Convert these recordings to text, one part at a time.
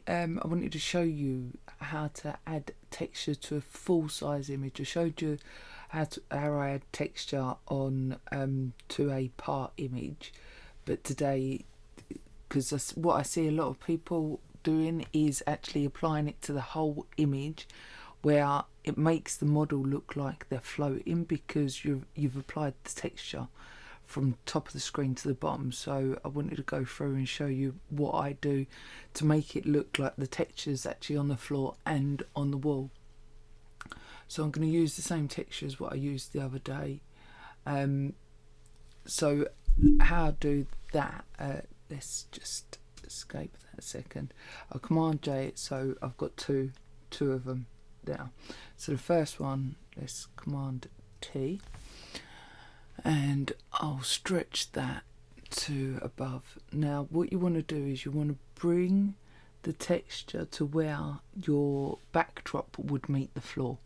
I wanted to show you how to add texture to a full size image. I showed you how I add texture on to a part image, but today, because what I see a lot of people doing is actually applying it to the whole image, where it makes the model look like they're floating because you've applied the texture from top of the screen to the bottom. So I wanted to go through and show you what I do to make it look like the texture's actually on the floor and on the wall. So I'm going to use the same texture as what I used the other day. So how I do that, let's just escape that a second. I'll Command J it, so I've got two of them there. So the first one, let's Command T, and I'll stretch that to above. Now what you want to do is you want to bring the texture to where your backdrop would meet the floor.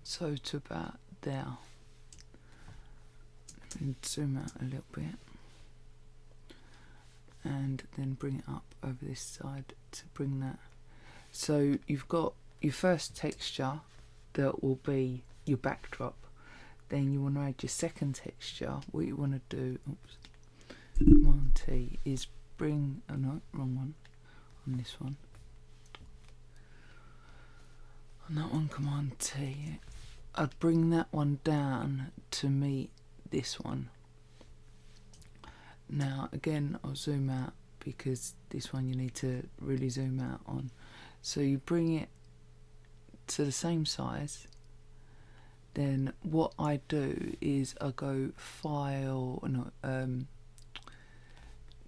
So to about there. And zoom out a little bit, and then bring it up over this side to bring that. So you've got your first texture that will be your backdrop. Then you want to add your second texture. What you want to do, Command T, is bring, oh no, wrong one, on this one. On that one, Command T, I'd bring that one down to meet this one. Now again, I'll zoom out because this one you need to really zoom out on. So you bring it to the same size. Then what I do is I go File,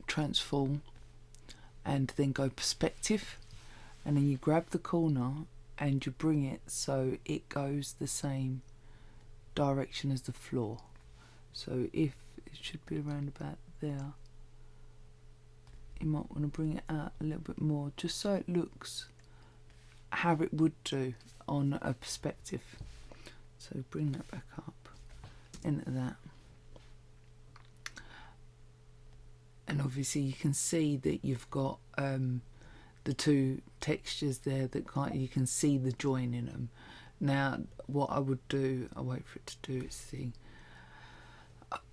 Transform, and then go Perspective, and then you grab the corner and you bring it so it goes the same direction as the floor. So if it should be around about there, you might want to bring it out a little bit more, just so it looks how it would do on a perspective. So bring that back up, into that, and obviously you can see that you've got the two textures there that you can see the join in them. Now what I would do, I'll wait for it to do its thing.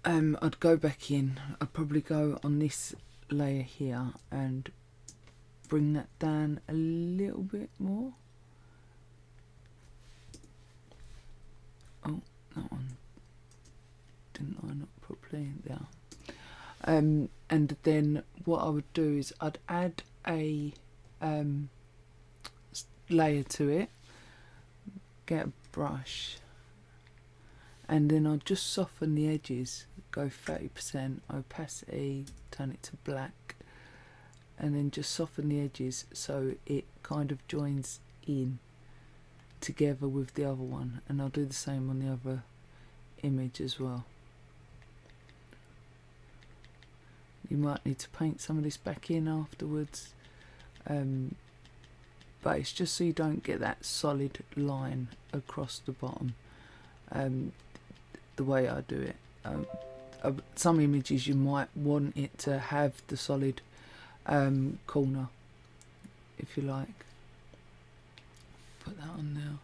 I'd go back in, I'd probably go on this layer here and bring that down a little bit more. Oh, that one didn't line up properly there. And then what I would do is I'd add a layer to it, get a brush, and then I'll just soften the edges, go 30% opacity, turn it to black, and then just soften the edges so it kind of joins in together with the other one. And I'll do the same on the other image as well. You might need to paint some of this back in afterwards, but it's just so you don't get that solid line across the bottom. The way I do it, some images you might want it to have the solid corner, if you like. Put that on now.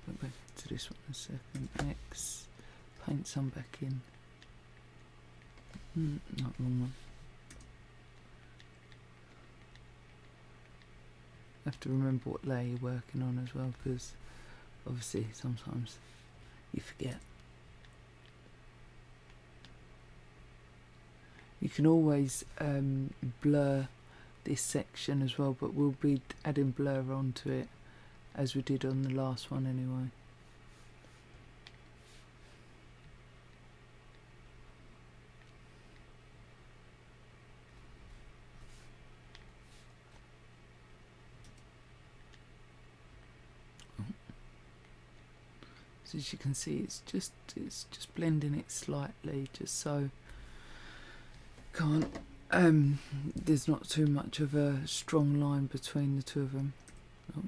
Go back to this one a second. X, paint some back in. Not wrong one. Have to remember what layer you're working on as well, because obviously sometimes you forget. You can always blur this section as well, but we'll be adding blur onto it as we did on the last one anyway. So as you can see, it's just blending it slightly, just so can't there's not too much of a strong line between the two of them. Oh,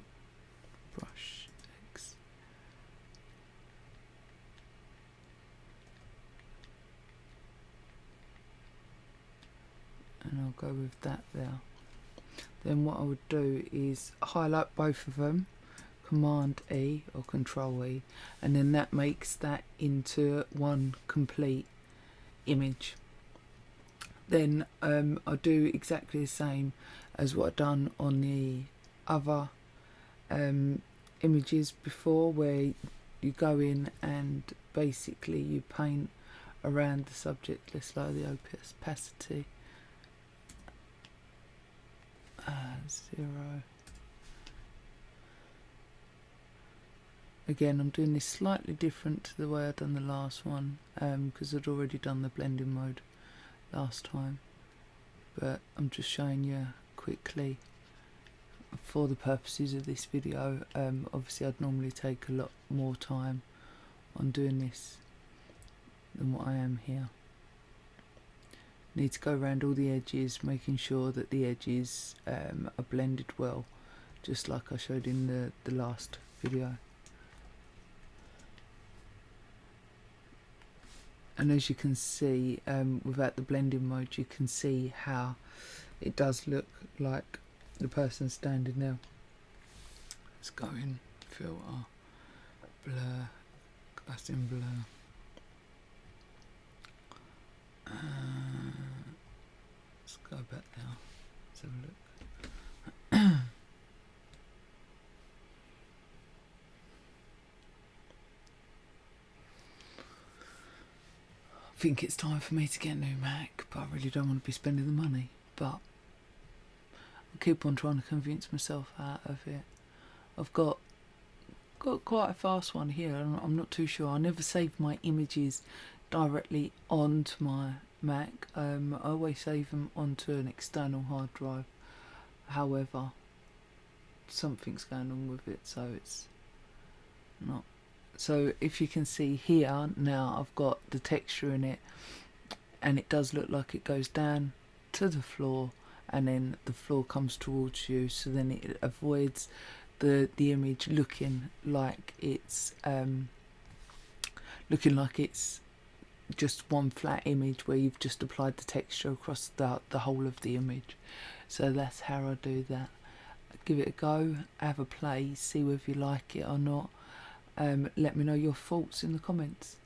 brush X. And I'll go with that there. Then what I would do is highlight both of them, Command E or Control E, and then that makes that into one complete image. Then I'll do exactly the same as what I've done on the other images before, where you go in and basically you paint around the subject. Let's lower the opacity. 0. Again, I'm doing this slightly different to the way I've done the last one, because I'd already done the blending mode last time, but I'm just showing you quickly for the purposes of this video. Obviously I'd normally take a lot more time on doing this than what I am here. Need to go around all the edges, making sure that the edges are blended well, just like I showed in the last video. And as you can see, without the blending mode, you can see how it does look like the person standing there. Let's go in, filter, blur, that's in blur. Let's go back now. Let's have a look. I think it's time for me to get a new Mac, but I really don't want to be spending the money. But I'll keep on trying to convince myself out of it. I've got quite a fast one here, and I'm not too sure. I never save my images directly onto my Mac. I always save them onto an external hard drive. However, something's going on with it, so it's not. So if you can see here now, I've got the texture in it, and it does look like it goes down to the floor, and then the floor comes towards you, so then it avoids the image looking like it's just one flat image where you've just applied the texture across the whole of the image. So that's how I do that. Give it a go, have a play, see whether you like it or not. Let me know your thoughts in the comments.